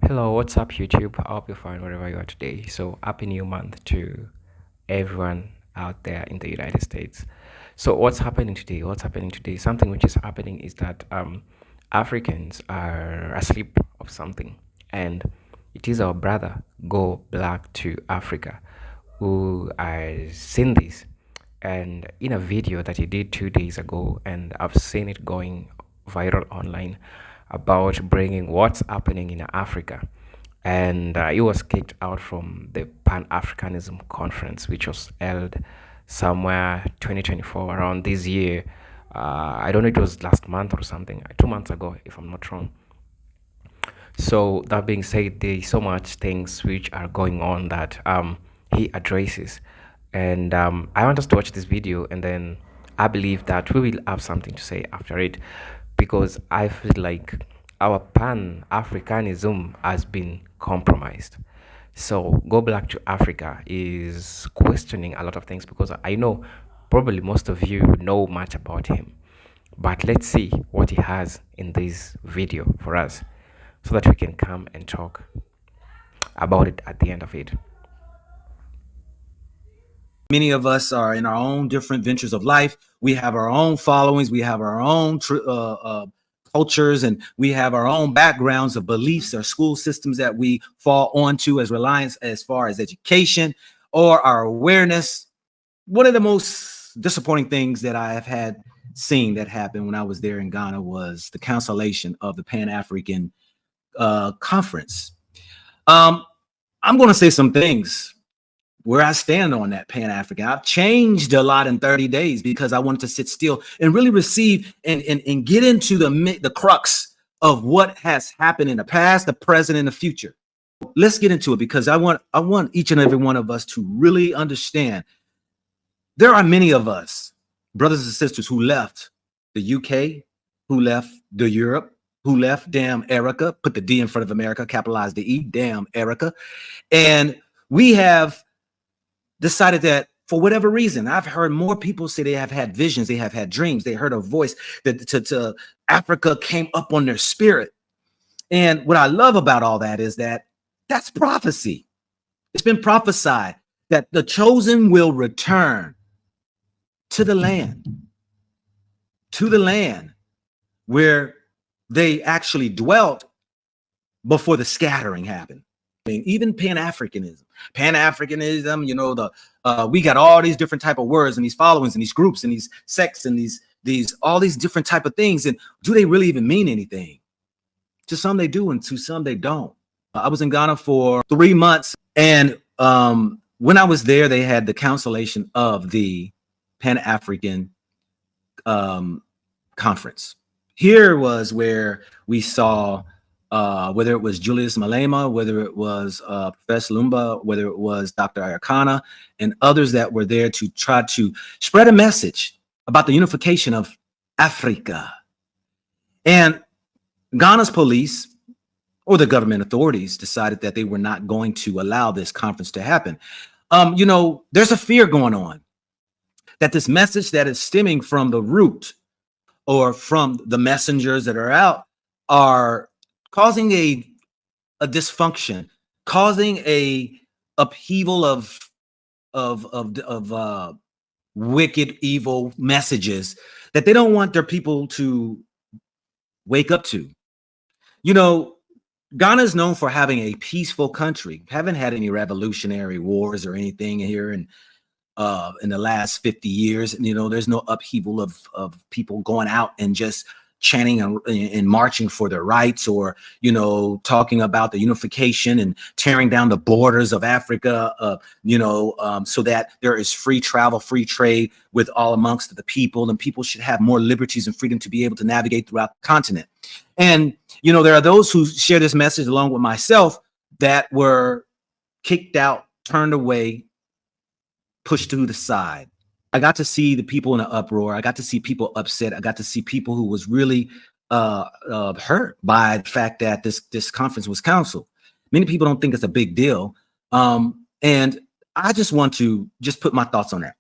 Hello, what's up, YouTube? I hope you're fine wherever you are today. So, happy new month to everyone out there in the United States. So, what's happening today? What's happening today? Something which is happening is that Africans are asleep of something, and it is our brother Go Black to Africa who has seen this, and in a video that he did 2 days ago, and I've seen it going viral online about bringing what's happening in Africa. And he was kicked out from the Pan Africanism conference, which was held somewhere 2024 around this year. I don't know, it was last month or something, 2 months ago, if I'm not wrong. So that being said, there's so much things which are going on that he addresses, and I want us to watch this video, and then I believe that we will have something to say after it, because I feel like our Pan Africanism has been compromised. So Go Black to Africa is questioning a lot of things, because I know probably most of you know much about him, but let's see what he has in this video for us so that we can come and talk about it at the end of it. Many of us are in our own different ventures of life. We have our own followings. We have our own cultures, and we have our own backgrounds of beliefs or school systems that we fall onto as reliance as far as education or our awareness. One of the most disappointing things that I have had seen that happened when I was there in Ghana was the cancellation of the Pan-African conference. I'm going to say some things where I stand on that Pan-African. I've changed a lot in 30 days because I wanted to sit still and really receive and get into the crux of what has happened in the past, the present, and the future. Let's get into it, because I want each and every one of us to really understand. There are many of us, brothers and sisters, who left the UK, who left the Europe, who left damn Erica, put the D in front of America, capitalize the E, damn Erica. And we have decided that for whatever reason, I've heard more people say they have had visions, they have had dreams, they heard a voice that to Africa came up on their spirit. And what I love about all that is that that's prophecy. It's been prophesied that the chosen will return to the land where they actually dwelt before the scattering happened. Even Pan-Africanism, you know, we got all these different type of words and these followings and these groups and these sects and these all these different type of things. And do they really even mean anything? To some they do, and to some they don't. I was in Ghana for 3 months, and when I was there, they had the cancellation of the Pan-African conference. Here was where we saw whether it was Julius Malema, whether it was Professor Lumba, whether it was Dr. Ayakana, and others that were there to try to spread a message about the unification of Africa. And Ghana's police or the government authorities decided that they were not going to allow this conference to happen. You know, there's a fear going on that this message that is stemming from the root or from the messengers that are out are causing a dysfunction, causing a upheaval of wicked, evil messages that they don't want their people to wake up to. You know, Ghana is known for having a peaceful country. Haven't had any revolutionary wars or anything here in the last 50 years. You know, there's no upheaval of people going out and just chanting and marching for their rights, or, you know, talking about the unification and tearing down the borders of Africa, so that there is free travel, free trade with all amongst the people, and people should have more liberties and freedom to be able to navigate throughout the continent. And, you know, there are those who share this message along with myself that were kicked out, turned away, pushed to the side. I got to see the people in an uproar. I got to see people upset. I got to see people who was really hurt by the fact that this conference was canceled. Many people don't think it's a big deal. And I just want to just put my thoughts on that.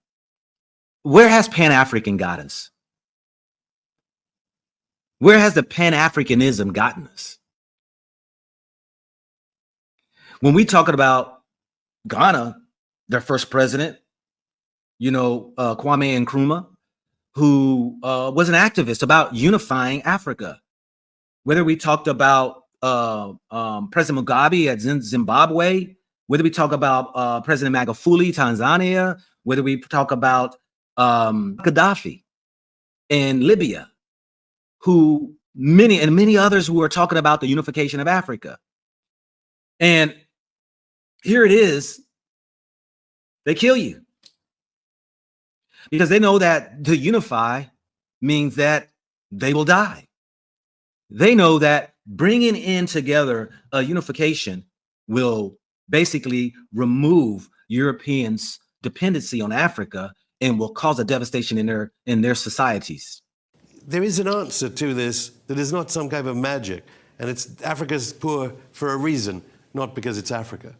Where has Pan-African got us? Where has the Pan-Africanism gotten us? When we talking about Ghana, their first president, Kwame Nkrumah, who was an activist about unifying Africa. Whether we talked about President Mugabe at Zimbabwe, whether we talk about President Magufuli, Tanzania, whether we talk about Gaddafi in Libya, who many others who are talking about the unification of Africa. And here it is, they kill you because they know that to unify means that they will die. They know that bringing in together a unification will basically remove Europeans' dependency on Africa and will cause a devastation in their societies. There is an answer to this that is not some kind of magic, and it's Africa's poor for a reason, not because it's Africa.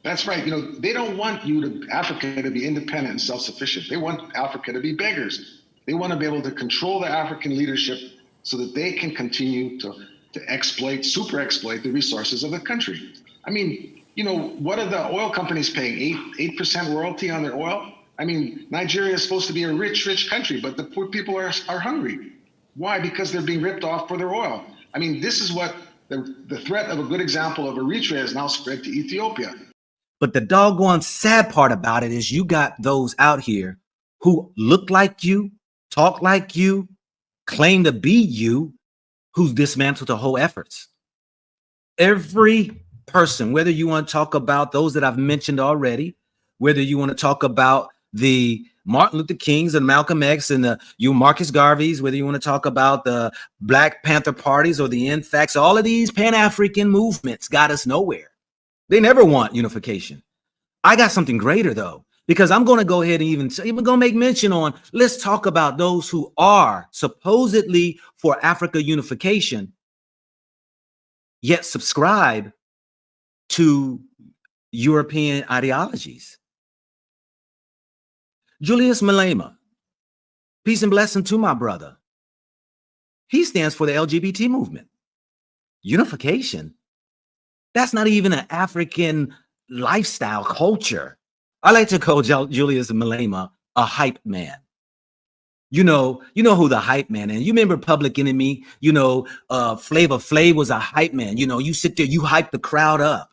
That's right. They don't want Africa to be independent and self-sufficient. They want Africa to be beggars. They want to be able to control the African leadership so that they can continue to super exploit the resources of the country. I mean, what are the oil companies paying? 8% royalty on their oil? I mean, Nigeria is supposed to be a rich country, but the poor people are hungry. Why? Because they're being ripped off for their oil. I mean, this is what the threat of a good example of Eritrea has now spread to Ethiopia. But the doggone sad part about it is you got those out here who look like you, talk like you, claim to be you, who's dismantled the whole efforts. Every person, whether you want to talk about those that I've mentioned already, whether you want to talk about the Martin Luther Kings and Malcolm X and the Marcus Garveys, whether you want to talk about the Black Panther parties or the NFACs, all of these Pan-African movements got us nowhere. They never want unification. I got something greater though, because I'm going to go ahead and even going to make mention on, let's talk about those who are supposedly for Africa unification, yet subscribe to European ideologies. Julius Malema, peace and blessing to my brother. He stands for the LGBT movement. Unification? That's not even an African lifestyle culture. I like to call Julius Malema a hype man. You know who the hype man is. You remember Public Enemy? Flavor Flav was a hype man. You sit there, you hype the crowd up.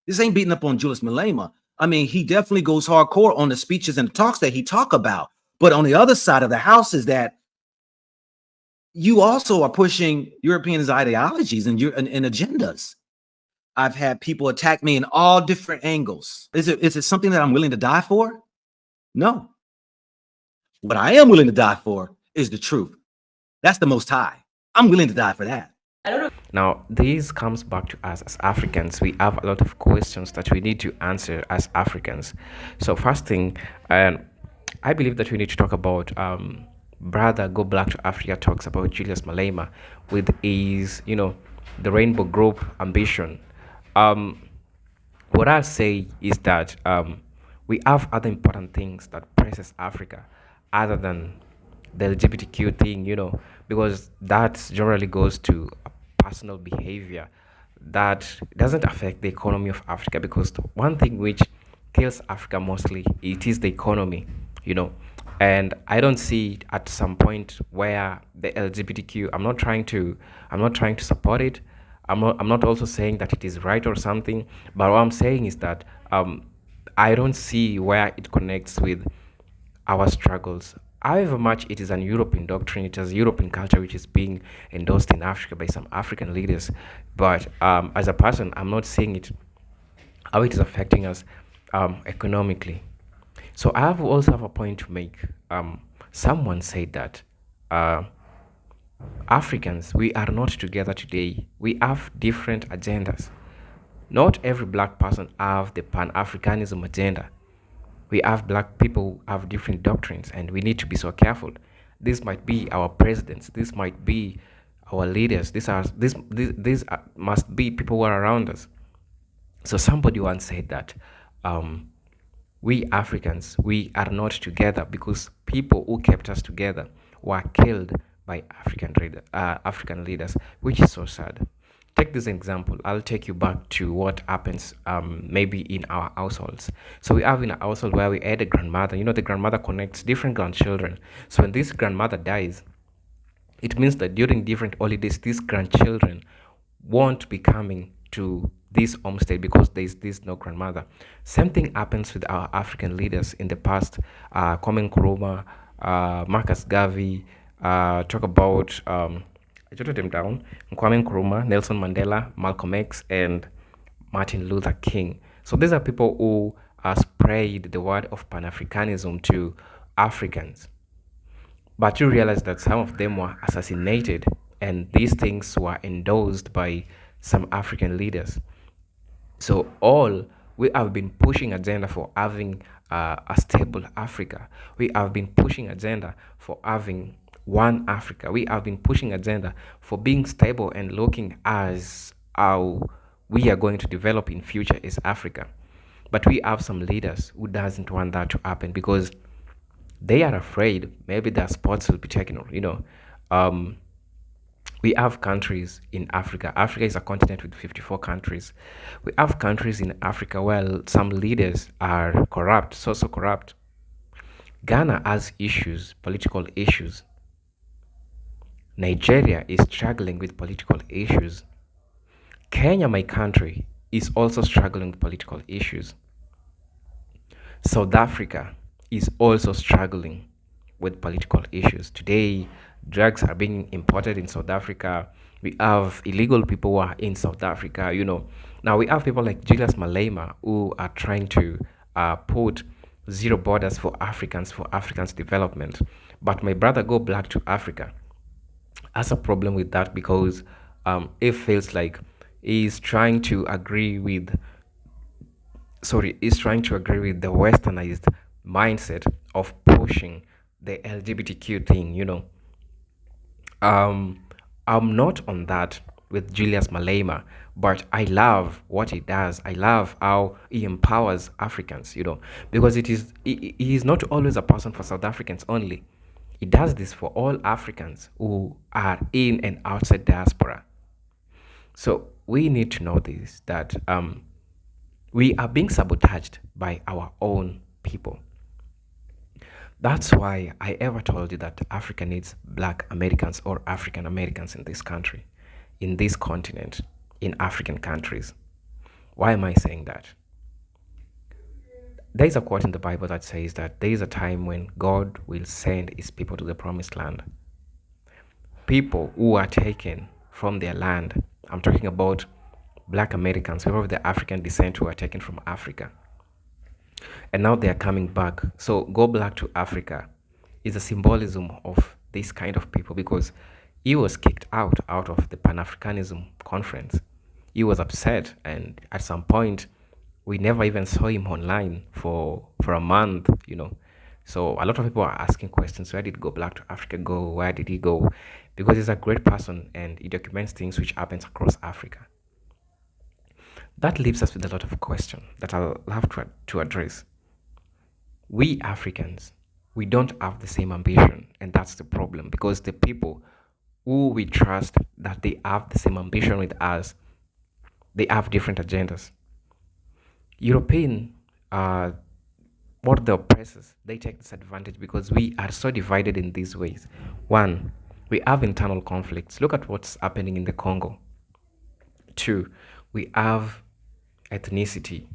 This ain't beating up on Julius Malema. I mean, he definitely goes hardcore on the speeches and talks that he talk about. But on the other side of the house is that you also are pushing Europeans' ideologies and agendas. I've had people attack me in all different angles. Is it something that I'm willing to die for? No. What I am willing to die for is the truth. That's the Most High. I'm willing to die for that. Now, this comes back to us as Africans. We have a lot of questions that we need to answer as Africans. So first thing, I believe that we need to talk about Brother Go Black to Africa talks about Julius Malema with his, the Rainbow Group ambition. What I'll say is that we have other important things that presses Africa other than the LGBTQ thing, because that generally goes to a personal behavior that doesn't affect the economy of Africa, because the one thing which kills Africa mostly, it is the economy, and I don't see at some point where the LGBTQ, I'm not trying to support it. I'm not also saying that it is right or something, but what I'm saying is that I don't see where it connects with our struggles. However much it is an European doctrine, it is European culture which is being endorsed in Africa by some African leaders. But as a person, I'm not seeing it, how it is affecting us economically. So I also have a point to make. Someone said that Africans, we are not together today. We have different agendas. Not every black person have the Pan-Africanism agenda. We have black people who have different doctrines, and we need to be so careful. This might be our presidents. This might be our leaders. These must be people who are around us. So somebody once said that we Africans, we are not together because people who kept us together were killed by African leaders, which is so sad. take this example. I'll take you back to what happens maybe in our households. So we have in a household where we had a grandmother. You know, the grandmother connects different grandchildren. So when this grandmother dies, it means that during different holidays, these grandchildren won't be coming to this homestead because there's this no grandmother. Same thing happens with our African leaders in the past. Kwame Nkrumah, Marcus Garvey, talk about, I jotted them down, Kwame Nkrumah, Nelson Mandela, Malcolm X, and Martin Luther King. So these are people who spread the word of Pan-Africanism to Africans. But you realize that some of them were assassinated, and these things were endorsed by some African leaders. So all we have been pushing agenda for having a stable Africa. We have been pushing agenda for having one Africa. We have been pushing agenda for being stable and looking as how we are going to develop in future as Africa. But we have some leaders who doesn't want that to happen because they are afraid maybe their spots will be taken. Um, we have countries in Africa. Africa is a continent with 54 countries. We have countries in Africa where some leaders are corrupt, so corrupt. Ghana has issues, political issues. Nigeria is struggling with political issues. Kenya, my country, is also struggling with political issues. South Africa is also struggling with political issues. Today, drugs are being imported in South Africa. We have illegal people who are in South Africa. Now we have people like Julius Malema who are trying to put zero borders for Africans development. But my brother Go Black to Africa has a problem with that because it feels like he's trying to agree with the westernized mindset of pushing the LGBTQ thing. I'm not on that with Julius Malema, but I love what he does. I love how he empowers Africans, because he is not always a person for South Africans only. He does this for all Africans who are in and outside diaspora. So we need to know this, that we are being sabotaged by our own people. That's why I ever told you that Africa needs Black Americans or African Americans in this country, in this continent, in African countries. Why am I saying that? There is a quote in the Bible that says that there is a time when God will send his people to the promised land. People who are taken from their land, I'm talking about Black Americans, people of the African descent who are taken from Africa. And now they are coming back. So Go Black to Africa is a symbolism of this kind of people because he was kicked out of the Pan-Africanism conference. He was upset, and at some point we never even saw him online for a month. So a lot of people are asking questions: where did Go Black to Africa go? Where did he go? Because he's a great person and he documents things which happens across Africa. That leaves us with a lot of questions that I'll have to address. We Africans, we don't have the same ambition, and that's the problem, because the people who we trust that they have the same ambition with us, they have different agendas. European, what the oppressors, they take this advantage because we are so divided in these ways. One, we have internal conflicts. Look at what's happening in the Congo. Two, we have ethnicity.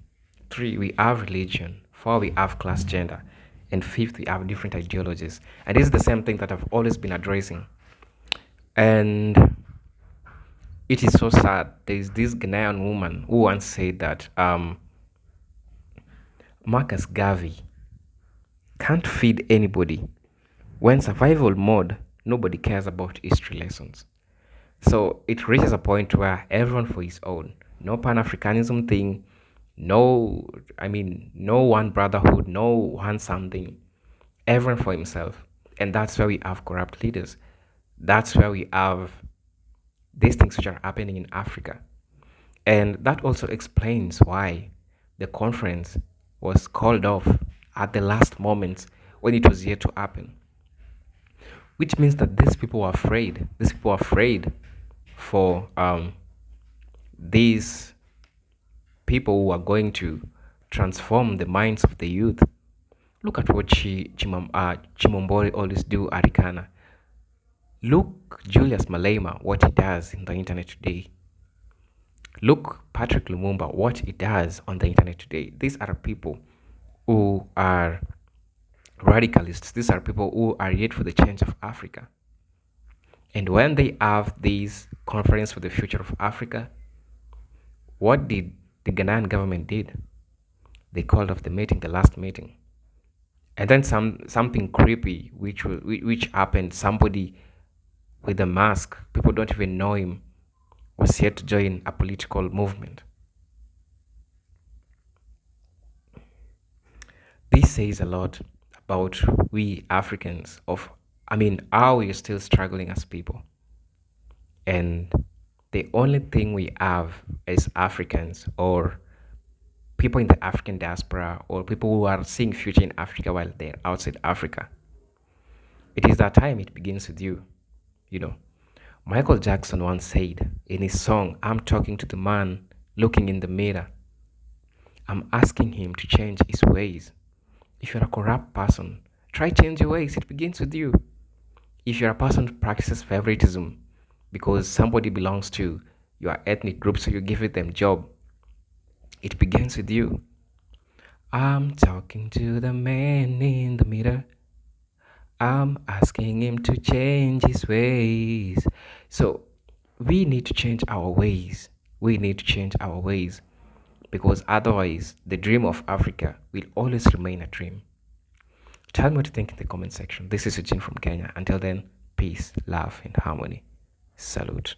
Three, we have religion. Four, we have class, gender. And fifth, we have different ideologies. And this is the same thing that I've always been addressing. And it is so sad. There is this Ghanaian woman who once said that Marcus Garvey can't feed anybody. When survival mode, nobody cares about history lessons. So it reaches a point where everyone for his own. No Pan-Africanism thing, no one brotherhood, no one something. Everyone for himself. And that's where we have corrupt leaders. That's where we have these things which are happening in Africa. And that also explains why the conference was called off at the last moment when it was yet to happen. Which means that these people were afraid. These people were afraid for these people who are going to transform the minds of the youth. Look at what Chimombori always do at Ikana. Look Julius Malema, what he does in the internet today. Look Patrick Lumumba, what he does on the internet today. These are people who are radicalists. These are people who are yet for the change of Africa. And when they have this conference for the future of Africa, what did the Ghanaian government did? They called off the meeting, the last meeting. And then something creepy which happened. Somebody with a mask, people don't even know him, was here to join a political movement. This says a lot about we Africans how we're still struggling as people. And the only thing we have as Africans, or people in the African diaspora, or people who are seeing future in Africa while they're outside Africa, it is that time it begins with you. You know, Michael Jackson once said in his song, I'm talking to the man looking in the mirror. I'm asking him to change his ways. If you're a corrupt person, try change your ways. It begins with you. If you're a person who practices favoritism because somebody belongs to your ethnic group, so you give it them job, it begins with you. I'm talking to the man in the mirror. I'm asking him to change his ways. So we need to change our ways. We need to change our ways, because otherwise the dream of Africa will always remain a dream. Tell me what you think in the comment section. This is Eugene from Kenya. Until then, peace, love, and harmony. Salute.